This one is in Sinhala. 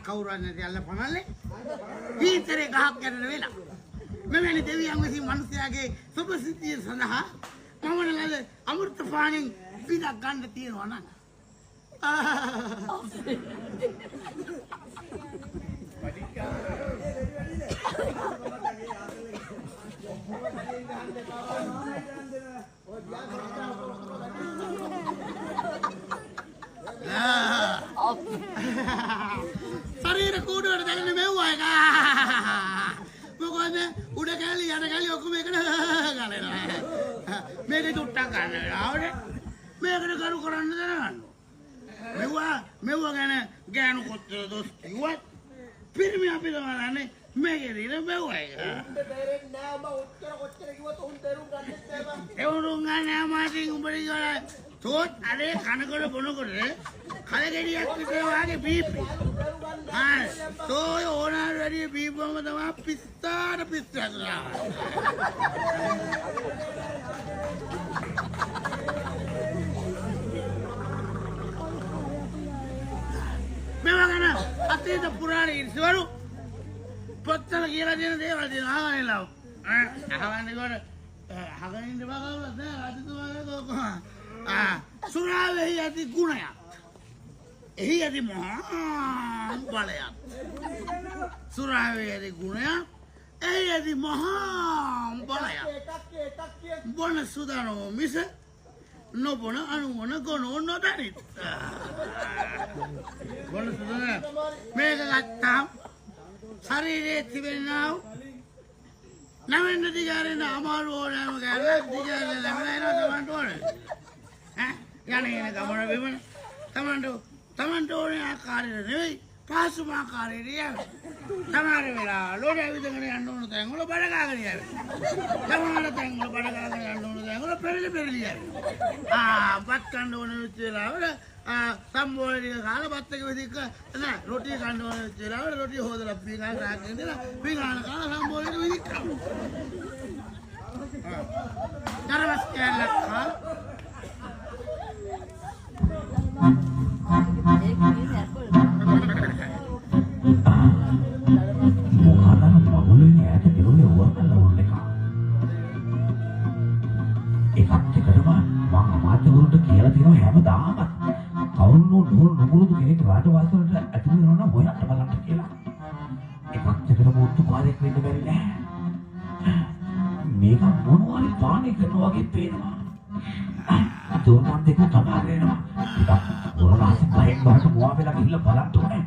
කවුරුන් නැති අල්ල පනල්ලේ පීතරේ ගහක් යන වෙලා මෙවැනි දෙවියන් විසින් මිනිසයාගේ සුභසිද්ධිය සඳහා මමනලද අමෘත පානෙන් පිටක් ගන්න තියෙනවා නං ශරීර කූඩුවට දැනෙන මෙව්වා එක මොකද උඩ කැලි යට කැලි ඔක්කොම එකට ගලනවා මේකේ තුට්ටක් ගන්න වෙලාවට මේකට කරු කරන්න දැනගන්න මෙව්වා ගැන ගෑනු කොච්චර දොස් කිව්වත් පිරිමි අපි තමන්නේ මේකේ දින මෙව්වා එක තේරෙන්නේ නෑ ඔබ කොච්චර කිව්වත් උන් තේරුම් ගන්නෙත් නෑ එවුරුන් ගන්න මාටින් උඹට කියලා තෝත් අරේ කනකොට බොනකොට කලගෙඩියක් විතර වාගේ බීපි තෝ ඕනාට වැඩිය බීපුවම තමයි පිස්සාට පිස්සලා මේවා ගැන අතීත පුරාණ ඉරිසිවරු පොත්වල කියලා දෙන දේවල් දෙනවා අහගන්නලව අහගන්නකොට අහගෙන ඉන්න බගවුලත් නෑ රජතුමාගේ කොහොම සුරාවෙහි ඇති ගුණයක් එහි ඇති මහා බලයක් සුරාවෙහි ඇති ගුණයක් එහි ඇති මහා බලයක් බොන සුදානෝ මිස නොබොන අනුවන ගොනෝ නොදනිත් බොන සුදාන මේක ගත්තාම ශරීරයේ තිබෙනා නවෙන්න දිගාරෙන අමාරු ඕනෑම කැලක් දිගාරෙන ලැබෙනවා තමන්ට ඕනේ යන්නේ ගමන බිමන තමන්ට ඕනේ ආකාරයට නෙවෙයි පාසුම ආකාරයට යන්නේ සමහර වෙලාව ලෝඩ ඇවිදගෙන යන්න ඕන තැන් වල බඩ ගාගෙන යන්නේ සමහර තැන් වල බඩ ගාගෙන යන්න ඕන තැන් වල පෙරලි යන්නේ බත් කන්න ඕන වෙලාවට සම්බෝලේ කාලා බත් එක විදිහක නෑ රොටි කන්න ඕන වෙලාවට රොටි හොදලා පීගාන රාගෙන ඉඳලා පීගාන කාලා සම්බෝලේ විදිහක තරවස් කැලක් කාලා කියලා තියෙනවා හැමදාම කවුරුනෝ නුඹුරුදු කෙනෙක් රාජවාසලට ඇතුළු වෙනවා නම් හොයන්න බලන්න කියලා. එකක් දෙකට මුත්තු කාර්යයක් වෙන්න බැරි නෑ. මේක මොනවාරි පාණි කරනවා වගේ පේනවා. දෝමන් දෙක තමයි වෙනවා. ටිකක් මොනවාසි පහෙන් බහට මොවා වෙලා ගිහිල්ලා බලන්න ඕනේ.